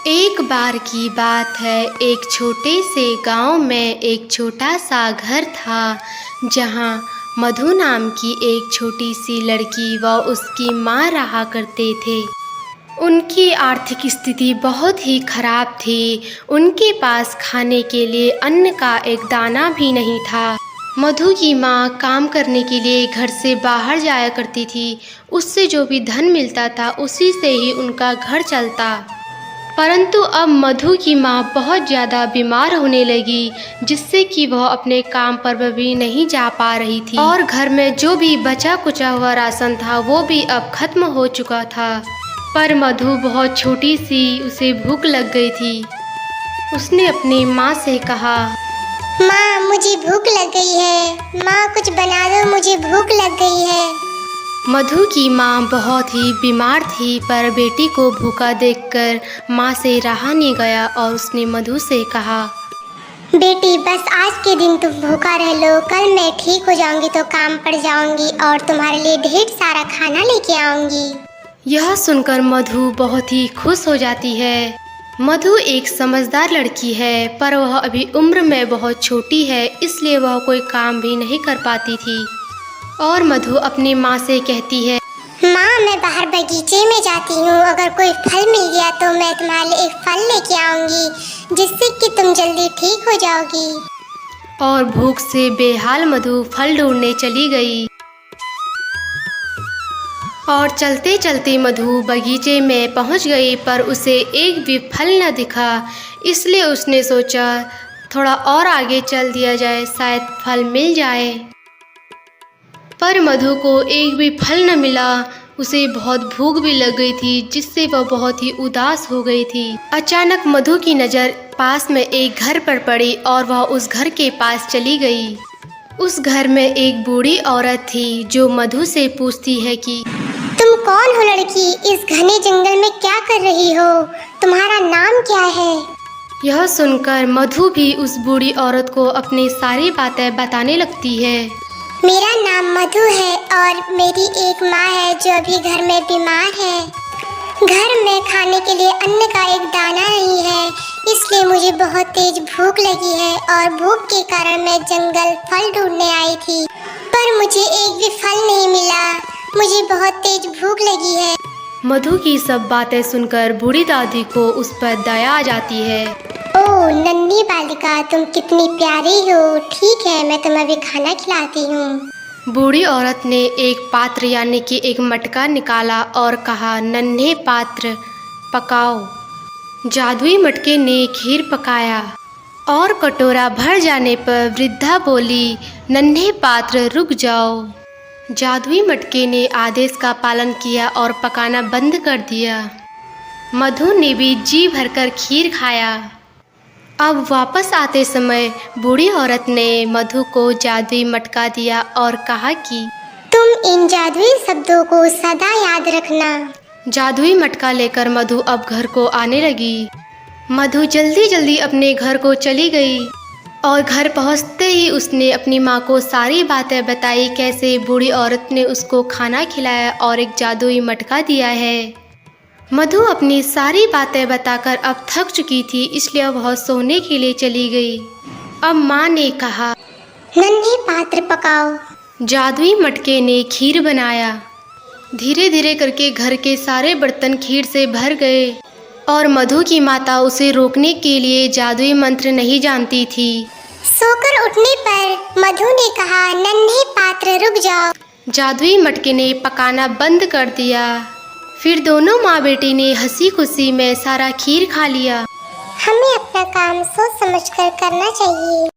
एक बार की बात है, एक छोटे से गांव में एक छोटा सा घर था जहां मधु नाम की एक छोटी सी लड़की व उसकी माँ रहा करते थे। उनकी आर्थिक स्थिति बहुत ही खराब थी। उनके पास खाने के लिए अन्न का एक दाना भी नहीं था। मधु की माँ काम करने के लिए घर से बाहर जाया करती थी। उससे जो भी धन मिलता था उसी से ही उनका घर चलता। परंतु अब मधु की माँ बहुत ज़्यादा बीमार होने लगी, जिससे कि वह अपने काम पर भी नहीं जा पा रही थी और घर में जो भी बचा कुचा हुआ राशन था वो भी अब खत्म हो चुका था। पर मधु बहुत छोटी सी, उसे भूख लग गई थी। उसने अपनी माँ से कहा, माँ मुझे भूख लग गई है, माँ कुछ बना दो, मुझे भूख लग गई है। मधु की माँ बहुत ही बीमार थी, पर बेटी को भूखा देखकर माँ से रहा नहीं गया और उसने मधु से कहा, बेटी बस आज के दिन तुम भूखा रह लो, कल मैं ठीक हो जाऊंगी तो काम पर जाऊंगी और तुम्हारे लिए ढेर सारा खाना लेके आऊंगी। यह सुनकर मधु बहुत ही खुश हो जाती है। मधु एक समझदार लड़की है, पर वह अभी उम्र में बहुत छोटी है, इसलिए वह कोई काम भी नहीं कर पाती थी। और मधु अपनी माँ से कहती है, माँ मैं बाहर बगीचे में जाती हूँ, अगर कोई फल मिल गया तो मैं तुम्हारे लिए एक फल लेके आऊंगी, जिससे कि तुम जल्दी ठीक हो जाओगी। और भूख से बेहाल मधु फल ढूंढने चली गई। और चलते चलते मधु बगीचे में पहुंच गई, पर उसे एक भी फल न दिखा। इसलिए उसने सोचा थोड़ा और आगे चल दिया जाए, शायद फल मिल जाए। पर मधु को एक भी फल न मिला। उसे बहुत भूख भी लग गई थी, जिससे वह बहुत ही उदास हो गई थी। अचानक मधु की नज़र पास में एक घर पर पड़ी और वह उस घर के पास चली गई। उस घर में एक बूढ़ी औरत थी जो मधु से पूछती है कि तुम कौन हो लड़की, इस घने जंगल में क्या कर रही हो, तुम्हारा नाम क्या है? यह सुनकर मधु भी उस बूढ़ी औरत को अपनी सारी बातें बताने लगती है। मेरा नाम मधु है और मेरी एक माँ है जो अभी घर में बीमार है। घर में खाने के लिए अन्न का एक दाना नहीं है, इसलिए मुझे बहुत तेज भूख लगी है और भूख के कारण मैं जंगल फल ढूंढने आई थी, पर मुझे एक भी फल नहीं मिला। मुझे बहुत तेज भूख लगी है। मधु की सब बातें सुनकर बूढ़ी दादी को उस पर दया आ जाती है। ओह नन्ही बालिका, तुम कितनी प्यारी हो। ठीक है, मैं तुम्हें अभी खाना खिलाती हूँ। बूढ़ी औरत ने एक पात्र यानी कि एक मटका निकाला और कहा, नन्हे पात्र पकाओ। जादुई मटके ने खीर पकाया और कटोरा भर जाने पर वृद्धा बोली, नन्हे पात्र रुक जाओ। जादुई मटके ने आदेश का पालन किया और पकाना बंद कर दिया। मधु ने भी जी भरकर खीर खाया। अब वापस आते समय बूढ़ी औरत ने मधु को जादुई मटका दिया और कहा कि तुम इन जादुई शब्दों को सदा याद रखना। जादुई मटका लेकर मधु अब घर को आने लगी। मधु जल्दी जल्दी अपने घर को चली गई और घर पहुंचते ही उसने अपनी माँ को सारी बातें बताई, कैसे बूढ़ी औरत ने उसको खाना खिलाया और एक जादुई मटका दिया है। मधु अपनी सारी बातें बताकर अब थक चुकी थी, इसलिए वह सोने के लिए चली गई। अब माँ ने कहा, नन्हे पात्र पकाओ। जादुई मटके ने खीर बनाया। धीरे धीरे करके घर के सारे बर्तन खीर से भर गए और मधु की माता उसे रोकने के लिए जादुई मंत्र नहीं जानती थी। सोकर उठने पर मधु ने कहा, नन्हे पात्र रुक जाओ। जादुई मटके ने पकाना बंद कर दिया। फिर दोनों माँ बेटी ने हंसी खुशी में सारा खीर खा लिया। हमें अपना काम सोच समझकर करना चाहिए।